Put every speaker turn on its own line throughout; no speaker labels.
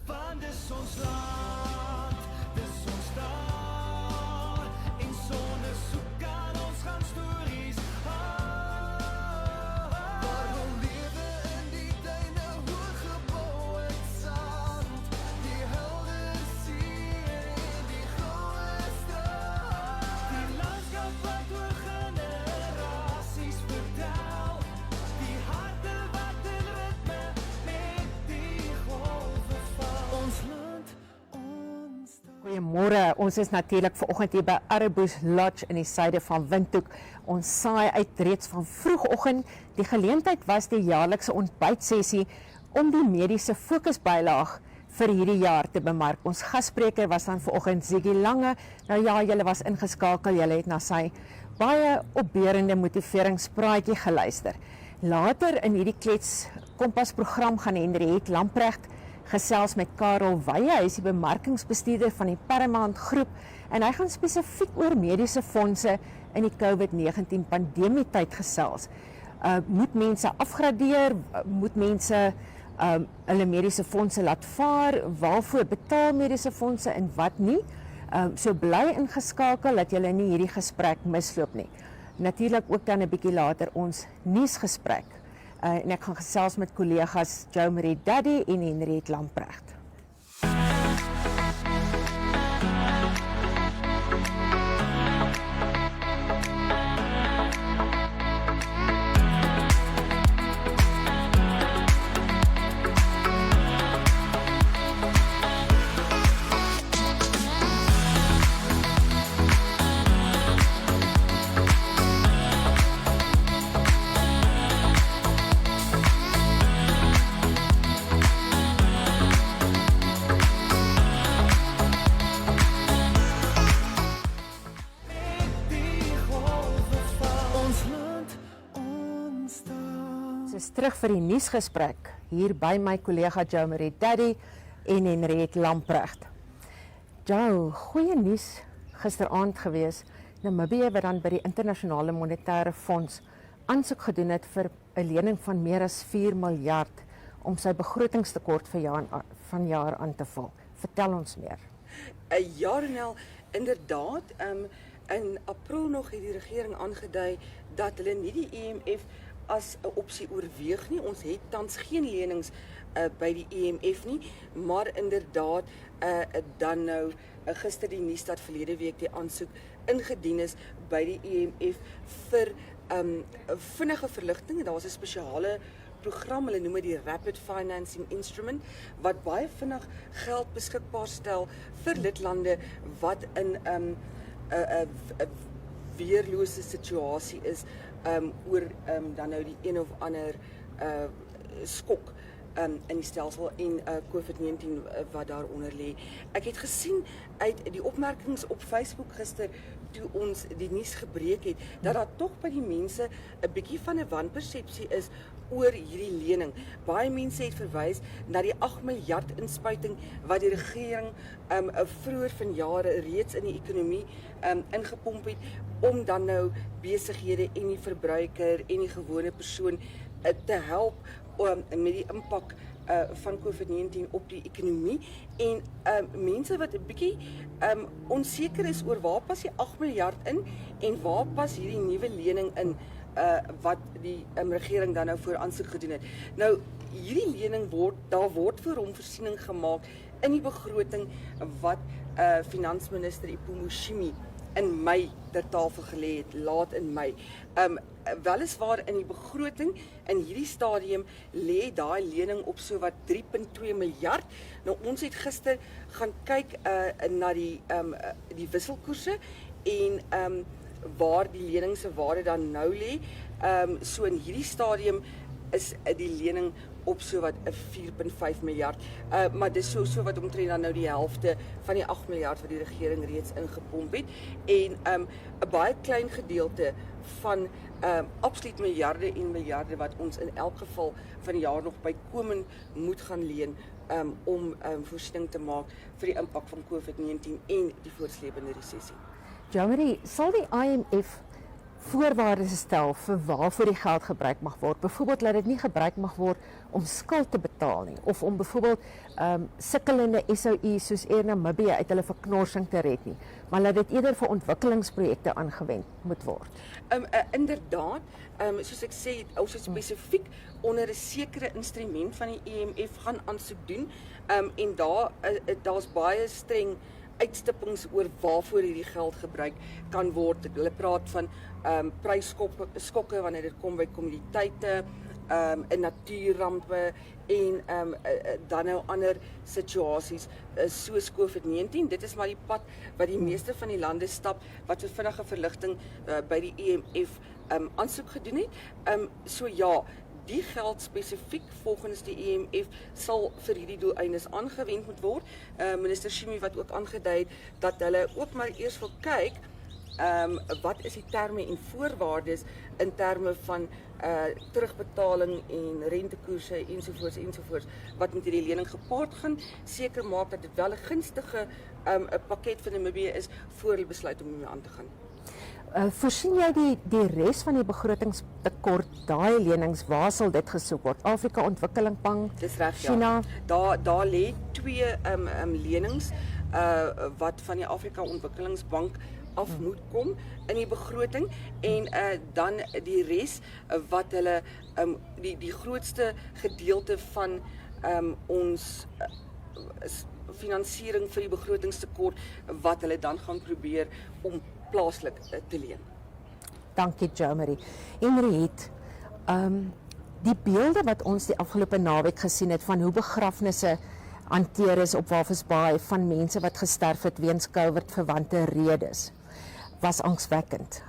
Want dis ons land, dis ons taal, en sonder soek aan ons gaan stories waar we lewe in die duine, hoog gebou uit sand, die helder see en die goue straat, die landskap wat oor generasies vertel, die harte wat in ritme met die golwe val. Ons land, ons taal.
Goeiemôre, ons is natuurlik vanoggend hier by Arebbusch Lodge in die suide van Windhoek. Ons saai uit reeds van vroegoggend. Die geleentheid was die jaarlikse ontbytsessie om die mediese fokusbylaag vir hierdie jaar te bemark. Ons gasspreker was dan vanoggend Sigi Lange. Nou ja, julle was ingeskakel, julle het na sy baie opbeurende motiveringspraatjie geluister. Later in hierdie Kletskompas program gaan hierdie Lamprecht gesels met Karl Weyhe. Hy is die bemarkingsbestuurder van die Paramount-groep en hy gaan spesifiek oor mediese fondse in die COVID-19 pandemie tyd gesels. Moet mense afgradeer? Moet mense hulle mediese fondse laat vaar? Waarvoor betaal mediese fondse en wat nie? So bly ingeskakel dat julle nie hierdie gesprek misloop nie. Natuurlik ook dan 'n bietjie later ons nuusgesprek. En ek gaan gesels met kollegas Jo Daddy en Henriette Lamprecht. Terug vir die nuusgesprek hier by my kollega Jo Daddy en Henriette Lamprecht. Jo, goeie nuus gisteraand gewees. Namibië wat dan by die internasionale monetaire fonds aansoek gedoen het vir 'n lening van meer as 4 miljard om sy begrotingstekort van jaar aan te vul. Vertel ons meer.
Ja, Renel, inderdaad, in April nog het die regering aangedui dat hulle nie die IMF as 'n opsie oorweeg nie. Ons het tans geen lenings by die IMF nie, maar inderdaad dan nou gister die nuus dat verlede week die aansoek ingedien is by die IMF vir vinnige verligting. Daar's 'n spesiale program, hulle noem dit die Rapid Financing Instrument, wat baie vinnig geld beskikbaar stel vir lidlande wat in 'n weerlose situasie is oor dan nou die een of ander skok in die stelsel en COVID-19 wat daaronder lê. Ek het gesien uit die opmerkings op Facebook gister toe ons die nuus gebreek het, dat daar tog by die mense 'n bietjie van 'n wanpersepsie is oor hierdie lening. Baie mense het verwys na die 8 miljard inspuiting wat die regering vroeër vanjaar reeds in die ekonomie ingepomp het om dan nou besighede en die verbruiker en die gewone persoon te help met die impak van COVID-19 op die ekonomie en mense wat 'n bietjie onseker is oor waar pas die 8 miljard in en waar pas hierdie nuwe lening in wat die regering dan nou voor aansoek gedoen het. Nou, hierdie lening word vir hom voorsiening gemaak in die begroting wat Finansminister Ipomoshimi in Mei ter tafel gelê het, laat in Mei. Weliswaar in die begroting in hierdie stadium lê daai lening op so wat 3.2 miljard. Nou ons het gister gaan kyk na die wisselkoerse en waar die lening se waarde dan nou lê. So in hierdie stadium is die lening op so wat 4.5 miljard. Maar dis so wat omtrent dan nou die helfte van die 8 miljard wat die regering reeds ingepomp het. En 'n baie klein gedeelte van absoluut miljarde en miljarde wat ons in elk geval van die jaar nog bykomend moet gaan leen om voorsiening te maak vir die impak van COVID-19 en die voortsleepende resessie.
Jamie, sal die IMF voorwaardes stel vir waarvoor die geld gebruik mag word. Byvoorbeeld dat dit nie gebruik mag word om skuld te betaal nie of om byvoorbeeld sukkelende SOE's soos Air Namibië uit hulle verknorsing te red nie, maar dat dit eerder vir ontwikkelingsprojekte aangewend moet word.
Inderdaad, soos ek sê, ons het spesifiek onder 'n sekere instrument van die EMF gaan aansoek doen, en daar's baie streng uitstippings oor waarvoor hierdie geld gebruik kan word. Hulle praat van prysskokke wanneer dit kom by kommoditeite, in natuurrampe en dan nou ander situasies soos COVID-19. Dit is maar die pad wat die meeste van die lande stap wat vir vinnige verligting by die EMF aansoek gedoen het. So ja, die geld spesifiek volgens die EMF sal vir hierdie doeleindes aangewend moet word. Minister Shimi wat ook aangedui het dat hulle ook maar eers wil kyk wat is die terme en voorwaardes in terme van terugbetaling en rentekoerse ensovoorts wat met hierdie lening gepaard gaan, seker maak dat dit wel 'n gunstige pakket vir Namibië is voor hulle besluit om hiermee aan te gaan.
Voorsien jy die res van die begrotingstekort, daai lenings, waar sal dit gesoek word? Afrika Ontwikkelingsbank,
Dis reg,
China?
Ja. Daar lê 2 lenings wat van die Afrika Ontwikkelingsbank af moet kom in die begroting en dan die res wat hulle die grootste gedeelte van ons finansiering vir die begrotingstekort wat hulle dan gaan probeer om plaaslik te leen.
Dankie, Jo-Marie. Henriette, die beelde wat ons die afgelope naweek gesien het van hoe begrafnisse hanteer is op Walvisbaai van mense wat gesterf het weens COVID-verwante redes, was angswekkend.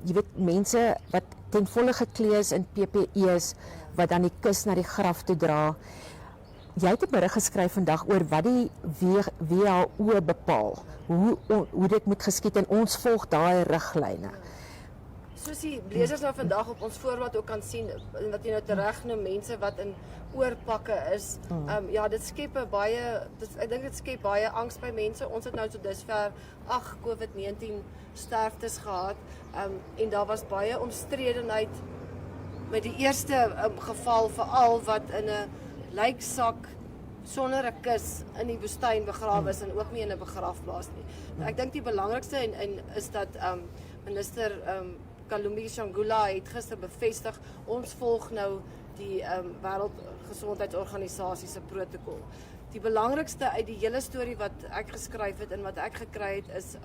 Jy weet, mense wat ten volle geklee is in PPE's, wat dan die kus na die graf toe dra. Jy het 'n berig geskryf vandag oor wat die WHO bepaal, hoe dit moet geskied en ons volg daai riglyne.
Soos die lesers nou vandag op ons voorblad ook kan sien, wat jy nou tereg noem, mense wat in oorpakke is. Ja, dit skep 'n baie, ek dink dit skep baie angs by mense. Ons het nou tot dusver 8 COVID-19 sterftes gehad, en daar was baie omstredenheid met die eerste geval veral wat in 'n lijksak sonder 'n kus in die woestyn begrawe is en ook nie in 'n begrafplaas nie. Nou, ek dink die belangrikste en is dat minister Kalumbi Shangula het gister bevestig, ons volg nou die Wêreldgesondheidsorganisasie se protokol. Die belangrikste uit die hele storie wat ek geskryf het en wat ek gekry het is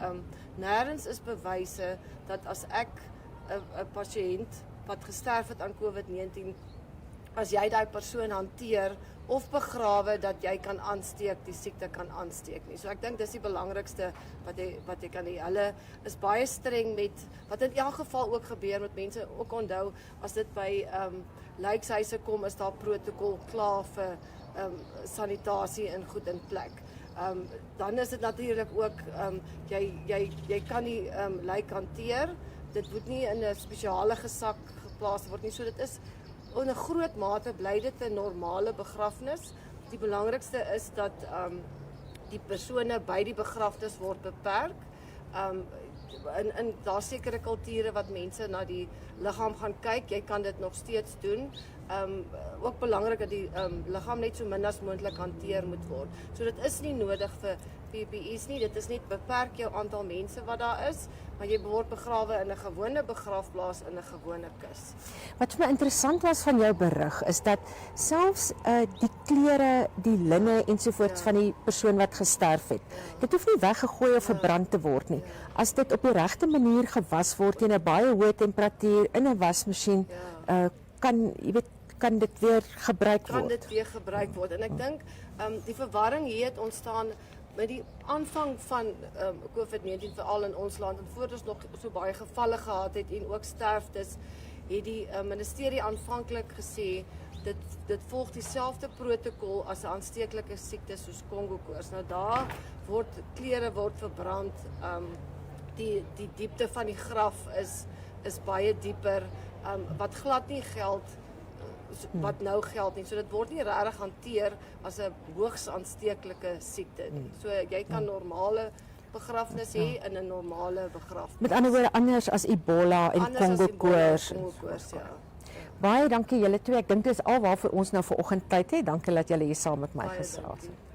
nêrens is bewyse dat as ek 'n pasiënt wat gesterf het aan COVID-19, as jy daai persoon hanteer of begrawe, dat jy kan aansteek, die siekte kan aansteek nie. So ek dink dis die belangrikste wat jy kan hê. Hulle is baie streng met wat in elk geval ook gebeur met mense. Ook onthou, as dit by lijkshuise kom, is daar protokol klaar vir sanitasie en goed in plek. Dan is dit natuurlik ook jy kan die lijk hanteer. Dit moet nie in 'n spesiale gesak geplaas word nie. So dit is in 'n groot mate bly dit 'n normale begrafnis. Die belangrikste is dat die persone by die begrafnis word beperk. In daar sekere kulture wat mense na die liggaam gaan kyk, jy kan dit nog steeds doen. Ook belangrik dat die liggaam net so min as moontlik hanteer moet word. So dit is nie nodig vir PPE's nie, dit is net beperk jou aantal mense wat daar is, maar jy word begrawe in 'n gewone begrafplaas in 'n gewone kus.
Wat vir my interessant was van jou berig is dat selfs die klere, die linne ensovoorts van die persoon wat gesterf het, dit hoef nie weggegooi of verbrand te word nie. As dit op die regte manier gewas word teen 'n baie hoë temperatuur in 'n wasmasjien, kan dit weer gebruik word.
Kan dit weer gebruik word. En ek dink die verwarring hier het ontstaan met die aanvang van COVID-19 veral in ons land, en voordat ons nog so baie gevalle gehad het en ook sterftes, het die ministerie aanvanklik gesê dit volg dieselfde protokol as 'n aansteeklike siekte soos Kongo-koors. Nou daar klere word verbrand, die diepte van die graf is baie dieper, wat glad nie geld wat nou geld nie. So dit word nie regtig hanteer as 'n hoogs aansteeklike siekte nie. So jy kan normale begrafnis hê in 'n normale begrafnis.
Met ander woorde anders as Ebola en
Anders as
Kongo-koors.
Kongo-koors, ja.
Baie dankie julle twee. Ek dink dit is alwaar vir ons nou vanoggend tyd het. Dankie dat julle hier saam met my
Baie
gesels
dankie.
het.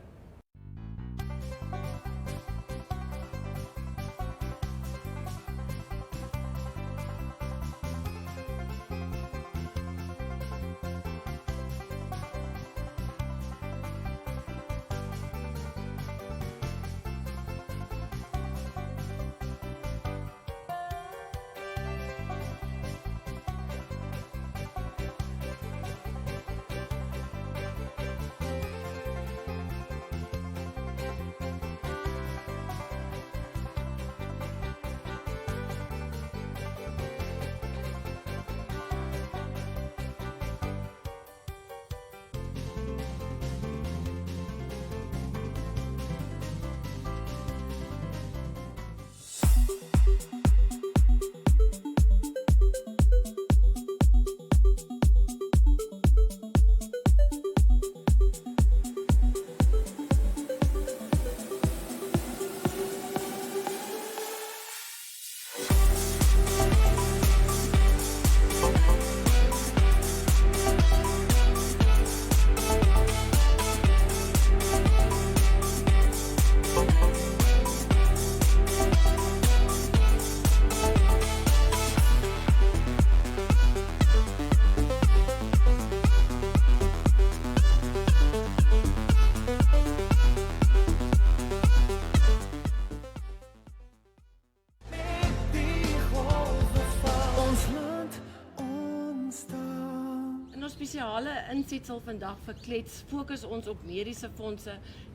Spesiale insetsel vandag vir Klets fokus ons op mediese fondse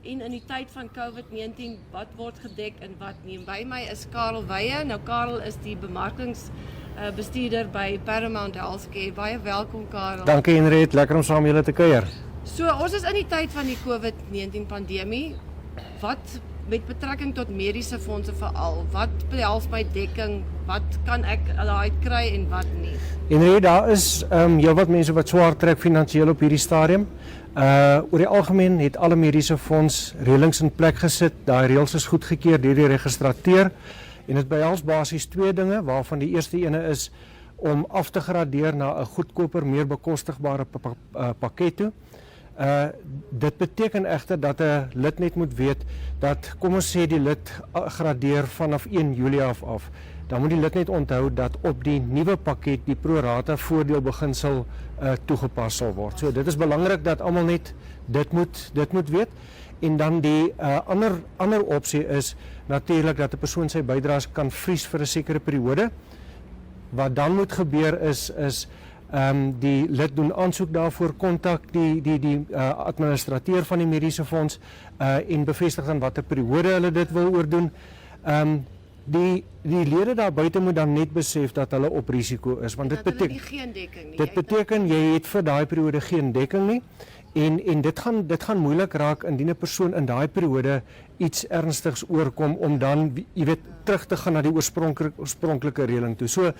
en in die tyd van COVID-19 wat word gedek en wat nie. By my is Karl Weyhe. Nou Karl is die bemarkingsbestuurder by Paramount-groep. Baie welkom Karl.
Dankie Henriette, lekker om saam met julle te kuier.
So ons is in die tyd van die COVID-19 pandemie. Wat met betrekking tot mediese fondse veral, wat behels my dekking, wat kan ek daaruit kry en wat nie?
Henriette, daar is heelwat mense wat swaar trek finansiëel op hierdie stadium. Oor die algemeen het alle mediese fonds reëlings in plek gesit. Daai reëls is goedgekeur deur die registrateur en dit behels basies twee dinge, waarvan die eerste ene is om af te gradeer na 'n goedkoper, meer bekostigbare pakket toe. Dit beteken egter dat 'n lid net moet weet dat, kom ons sê die lid gradeer vanaf 1 Julie af. Dan moet die lid net onthou dat op die nuwe pakket die pro rata voordeelbeginsel toegepas sal word. So dit is belangrik dat almal net dit moet weet. En dan die ander opsie is natuurlik dat 'n persoon sy bydraes kan vries vir 'n sekere periode. Wat dan moet gebeur is die lid doen aansoek daarvoor, kontak die administrateur van die mediese fonds en bevestig dan watter periode hulle dit wil oordoen. Die lede daar buite moet dan net besef dat hulle op risiko is, want dit beteken
geen dekking nie.
Dit beteken jy het vir daai periode geen dekking nie. En dit gaan moeilik raak indien 'n persoon in daai periode iets ernstigs oorkom om dan terug te gaan na die oorspronklike reëling toe. So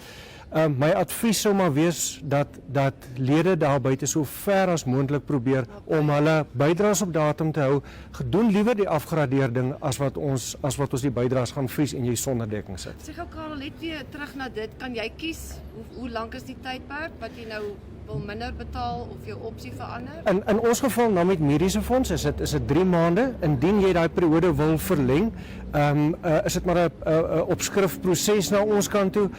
my advies sou maar wees dat lede daar buite so ver as moontlik probeer om hulle bydraes op datum te hou. Gedoen liewer die afgradeerding as wat ons die bydraes gaan vries en jy sonder dekking sit.
Sê gou Karel, net weer terug na dit, kan jy kies hoe lank is die tydperk wat jy nou wil minder betaal of jou opsie verander?
In ons geval nou met mediese fonds is dit 3 maande. Indien jy daai periode wil verleng, is dit maar 'n opskrifproses na ons kant toe.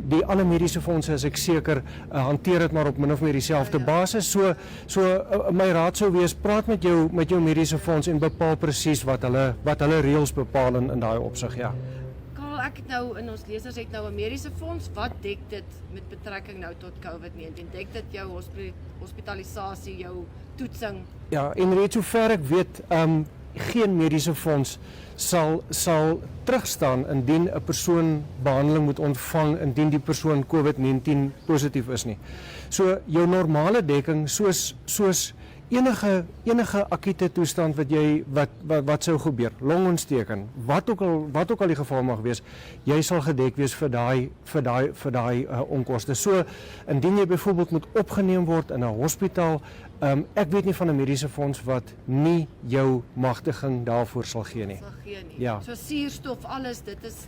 Die ander mediese fondse, as ek seker, hanteer dit maar op min of meer dieselfde basis. So my raad sou wees, praat met jou mediese fonds en bepaal presies wat hulle reëls bepaal in daai opsig, ja.
Ek het nou in ons lesers het nou 'n mediese fonds. Wat dek dit met betrekking nou tot COVID-19? Dek dit jou hospitalisasie, jou toetsing?
Ja, en reeds sover ek weet, geen mediese fonds sal terugstaan indien 'n persoon behandeling moet ontvang indien die persoon COVID-19 positief is nie. So jou normale dekking soos enige akute toestand wat sou gebeur, longontsteking, wat ook al die geval mag wees, jy sal gedek wees vir daai onkoste. So indien jy byvoorbeeld moet opgeneem word in 'n hospitaal, Ek weet nie van 'n mediese fonds wat nie jou magtiging daarvoor sal gee nie.
Sal gee nie.
Ja.
So suurstof, alles, dit is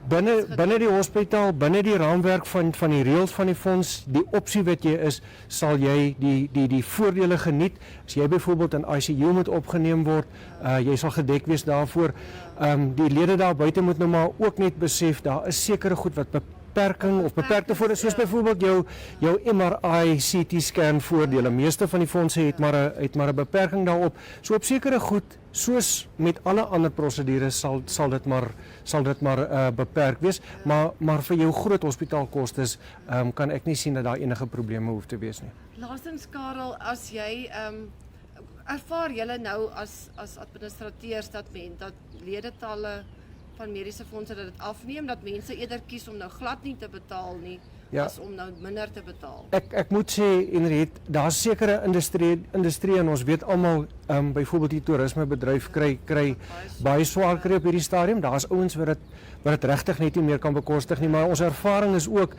Binne die hospitaal, binne die raamwerk van die reëls van die fonds, die opsie wat jy is, sal jy die voordele geniet. As jy byvoorbeeld in ICU moet opgeneem word, jy sal gedek wees daarvoor. Die lede daar buite moet nou maar ook net besef, daar is sekere goed wat beperking of beperkte voordele, soos byvoorbeeld jou MRI, CT scan voordele. Meeste van die fondse het maar 'n beperking daarop. So op sekere goed, soos met alle ander prosedures sal dit maar beperk wees, maar vir jou groot hospitaalkostes kan ek nie sien dat daar enige probleme hoef te wees nie.
Laastens Karel, as jy ervaar julle nou as administrateurs dat ledetalle van mediese fondse dat dit afneem, dat mense eerder kies om nou glad nie te betaal nie, as om nou minder te betaal?
Ek moet sê, Henriet, daar's sekere industrie en ons weet almal, byvoorbeeld die toerismebedryf kry baie swaar kry op hierdie stadium. Daar's ouens wat dit regtig net nie meer kan bekostig nie, maar ons ervaring is ook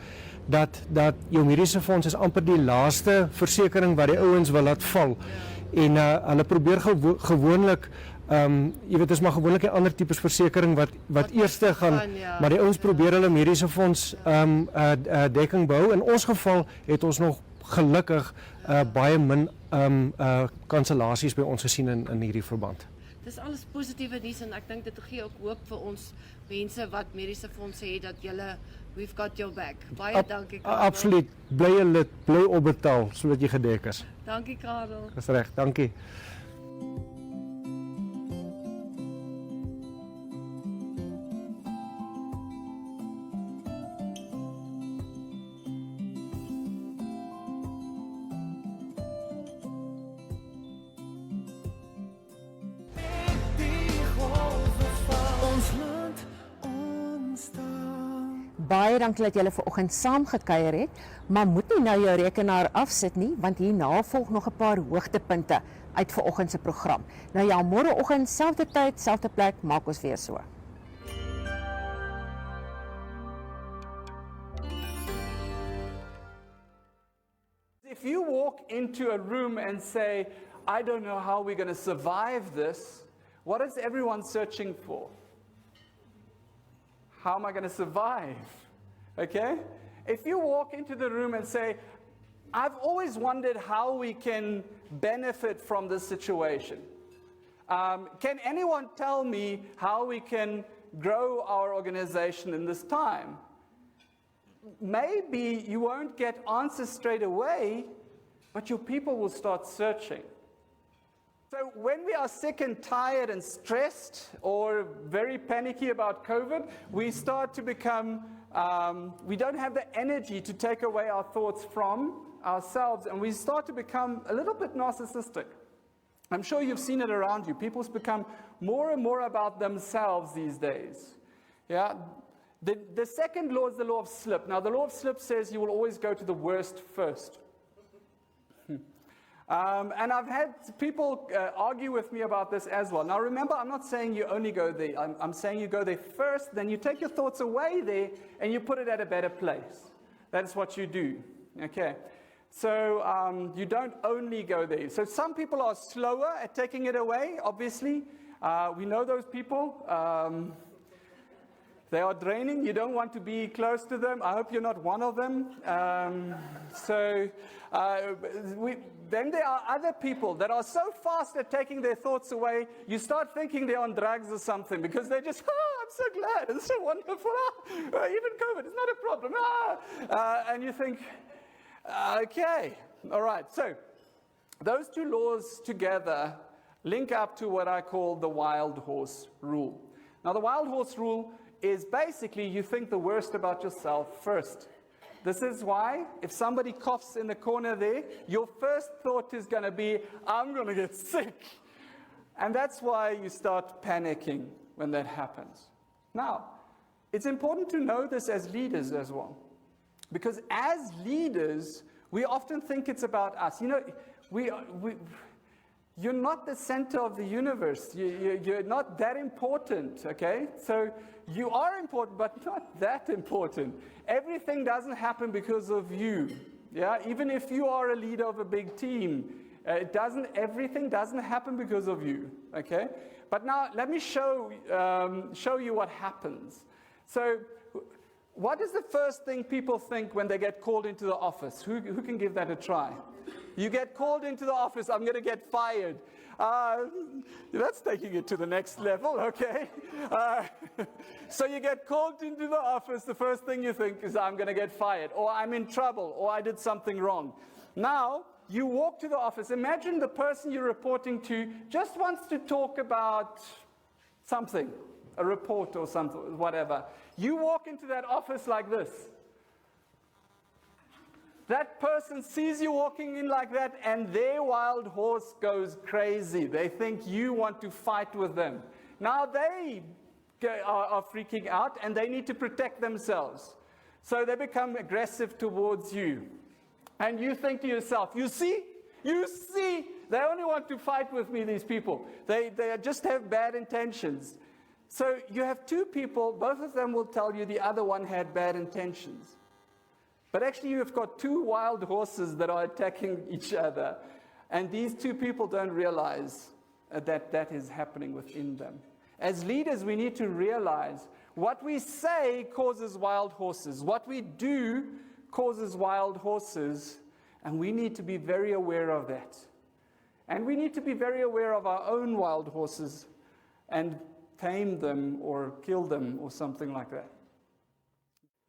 dat jou mediese fonds is amper die laaste versekering wat die ouens wil laat val. En hulle probeer gewoonlik jy weet, is maar gewoonlik 'n ander tipes versekering wat eerste gaan, maar die ouens probeer hulle mediese fonds dekking behou. In ons geval het ons nog gelukkig baie min kansellasies by ons gesien in hierdie verband.
Dis alles positiewe nuus en ek dink dit gee ook hoop vir ons mense wat mediese fondse het dat julle, we've got your back. Baie dankie Karel.
Absoluut, bly 'n lid, bly opbetaal sodat jy gedek is.
Dankie Karel.
Dis reg, dankie.
Baie dankie dat julle vanoggend saam gekuier het, maar moet nie nou jou rekenaar afsit nie, want hierna volg nog 'n paar hoogtepunte uit vanoggend se program. Nou ja, môreoggend, selfde tyd, selfde plek, maak ons weer so.
If you walk into a room and say, I don't know how we're going to survive this, what is everyone searching for? How am I going to survive? Okay? If you walk into the room and say, I've always wondered how we can benefit from this situation. Can anyone tell me how we can grow our organization in this time? Maybe you won't get answers straight away, but your people will start searching. So when we are sick and tired and stressed or very panicky about COVID, we start to become, we don't have the energy to take away our thoughts from ourselves, and we start to become a little bit narcissistic. I'm sure you've seen it around you. People's become more and more about themselves these days. Yeah. The second law is the law of slip. Now, the law of slip says you will always go to the worst first. And I've had people argue with me about this as well. Now, remember, I'm not saying you only go there. I'm saying you go there first, then you take your thoughts away there, and you put it at a better place. That's what you do. Okay. So you don't only go there. So some people are slower at taking it away, obviously. We know those people. They are draining. You don't want to be close to them. I hope you're not one of them. Then there are other people that are so fast at taking their thoughts away, you start thinking they're on drugs or something because they're just, I'm so glad, it's so wonderful. Even COVID, it's not a problem. And you think, okay, all right. So those two laws together link up to what I call the wild horse rule. Now, the wild horse rule is basically you think the worst about yourself first. This is why if somebody coughs in the corner there, your first thought is going to be, I'm going to get sick. And that's why you start panicking when that happens. Now, it's important to know this as leaders as well. Because as leaders, we often think it's about us. You know, you're not the center of the universe. You're not that important, okay? So you are important, but not that important. Everything doesn't happen because of you. Yeah, even if you are a leader of a big team, Everything doesn't happen because of you, okay? But now let me show you what happens. So what is the first thing people think when they get called into the office? Who can give that a try? You get called into the office, I'm going to get fired. That's taking it to the next level, okay? So you get called into the office, the first thing you think is, I'm going to get fired, or I'm in trouble, or I did something wrong. Now, you walk to the office. Imagine the person you're reporting to just wants to talk about something, a report or something, whatever. You walk into that office like this. That person sees you walking in like that, and their wild horse goes crazy. They think you want to fight with them. Now they are freaking out, and they need to protect themselves. So they become aggressive towards you. And you think to yourself, you see, they only want to fight with me, these people. They just have bad intentions. So you have two people, both of them will tell you the other one had bad intentions. But actually you've got two wild horses that are attacking each other. And these two people don't realize that is happening within them. As leaders, we need to realize what we say causes wild horses. What we do causes wild horses, and we need to be very aware of that. And we need to be very aware of our own wild horses and tame them or kill them or something like that.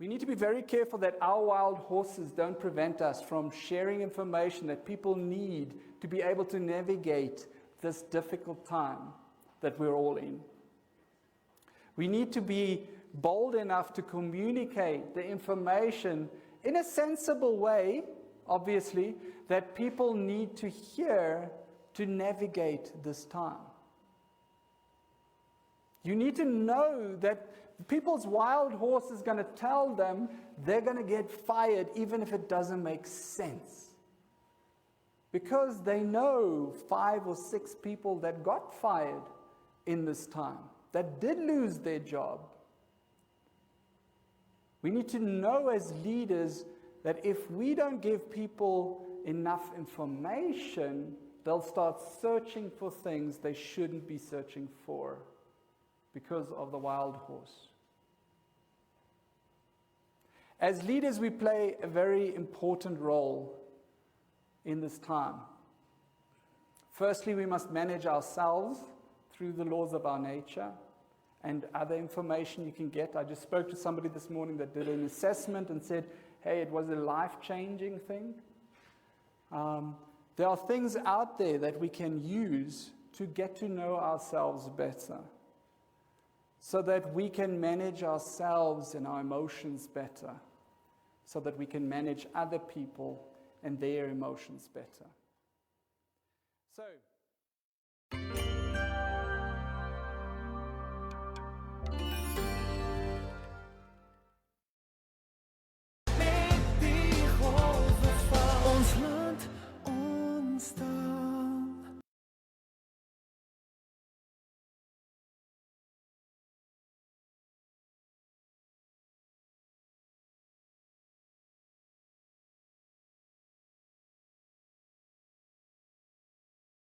We need to be very careful that our wild horses don't prevent us from sharing information that people need to be able to navigate this difficult time that we're all in. We need to be bold enough to communicate the information in a sensible way, obviously, that people need to hear to navigate this time. You need to know that people's wild horse is going to tell them they're going to get fired even if it doesn't make sense. Because they know 5 or 6 people that got fired in this time, that did lose their job. We need to know as leaders that if we don't give people enough information, they'll start searching for things they shouldn't be searching for because of the wild horse. As leaders, we play a very important role in this time. Firstly, we must manage ourselves through the laws of our nature and other information you can get. I just spoke to somebody this morning that did an assessment and said, hey, it was a life-changing thing. There are things out there that we can use to get to know ourselves better so that we can manage ourselves and our emotions better, so that we can manage other people and their emotions better. So